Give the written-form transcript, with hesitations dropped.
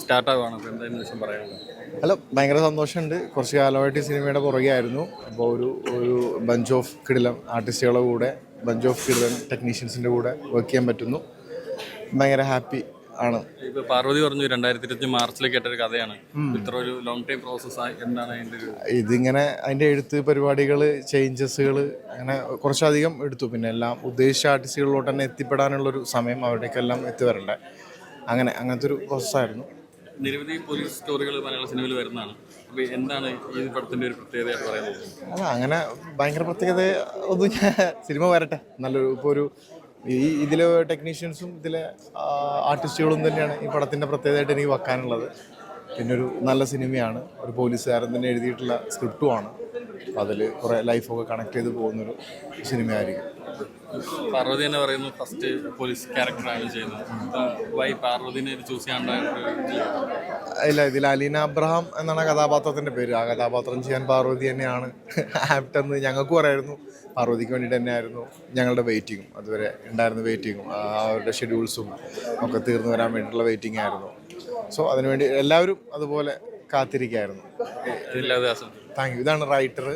സ്റ്റാർട്ടാവുകയാണ്. അപ്പോൾ എന്തായാലും നിമിഷം പറയാനുള്ളത്? അല്ല, ഭയങ്കര സന്തോഷമുണ്ട്. കുറച്ച് കാലമായിട്ട് ഈ സിനിമയുടെ പുറകെ ആയിരുന്നു. അപ്പോൾ ഒരു ബഞ്ച് ഓഫ് കിടിലം ആർട്ടിസ്റ്റുകളുടെ കൂടെ, ബഞ്ച് ഓഫ് കിടിലം ടെക്നീഷ്യൻസിൻ്റെ കൂടെ വർക്ക് ചെയ്യാൻ പറ്റുന്നു. ഭയങ്കര ഹാപ്പി ആണ്. ഇപ്പോൾ പാർവതി പറഞ്ഞു 2025 മാർച്ചിലേക്ക് കേട്ടൊരു കഥയാണ്. ഇത്ര ഒരു ലോങ് ടൈം പ്രോസസ്സായി. എന്താണ് അതിൻ്റെ ഒരു ഇതിങ്ങനെ അതിൻ്റെ എഴുത്ത് പരിപാടികൾ, ചേഞ്ചസുകൾ അങ്ങനെ കുറച്ചധികം എടുത്തു. പിന്നെ എല്ലാം ഉദ്ദേശിച്ച ആർട്ടിസ്റ്റുകളിലോട്ട് തന്നെ എത്തിപ്പെടാനുള്ളൊരു സമയം അവിടേക്കെല്ലാം എത്തിവരണ്ടേ. അങ്ങനത്തെ ഒരു പ്രോസസ്സായിരുന്നു. നിരവധി പോലീസ് സ്റ്റോറികൾ മലയാള സിനിമയിൽ വരുന്നതാണ്. അപ്പോൾ എന്താണ് ഈ പടത്തിൻ്റെ ഒരു പ്രത്യേകതയായിട്ട് പറയുന്നത്? അങ്ങനെ ഭയങ്കര പ്രത്യേകത ഒന്നും സിനിമ വരട്ടെ. നല്ലൊരു ഇപ്പോൾ ഇതിലെ ടെക്നീഷ്യൻസും ഇതിലെ ആർട്ടിസ്റ്റുകളും തന്നെയാണ് ഈ പടത്തിൻ്റെ പ്രത്യേകതയായിട്ട് എനിക്ക് വെക്കാനുള്ളത്. പിന്നെ ഒരു നല്ല സിനിമയാണ്, ഒരു പോലീസുകാരൻ തന്നെ എഴുതിയിട്ടുള്ള സ്ക്രിപ്റ്റുമാണ്. അതിൽ കുറേ ലൈഫൊക്കെ കണക്ട് ചെയ്ത് പോകുന്നൊരു സിനിമയായിരിക്കും. പാർവതി തന്നെ പറയുന്നു ഫസ്റ്റ് പോലീസ് ക്യാരക്ടറാണ് ചെയ്യുന്നത്. വൈ പാർവതിനെ ചൂസ് ഇല്ല, ഇതിൽ അലീന അബ്രഹാം എന്നാണ് കഥാപാത്രത്തിൻ്റെ പേര്. ആ കഥാപാത്രം ചെയ്യാൻ പാർവതി തന്നെയാണ് ആപ്റ്റെന്ന് ഞങ്ങൾക്കും അറിയായിരുന്നു. പാർവതിക്ക് വേണ്ടിയിട്ട് തന്നെയായിരുന്നു ഞങ്ങളുടെ വെയിറ്റിങ്ങും. അതുവരെ ഉണ്ടായിരുന്ന വെയിറ്റിങ്ങും അവരുടെ ഷെഡ്യൂൾസും ഒക്കെ തീർന്നു വരാൻ വേണ്ടിയിട്ടുള്ള വെയിറ്റിംഗ് ആയിരുന്നു. സോ അതിനുവേണ്ടി എല്ലാവരും അതുപോലെ കാത്തിരിക്കുകയായിരുന്നു. Thank you. ഇതാണ് റൈറ്റർ.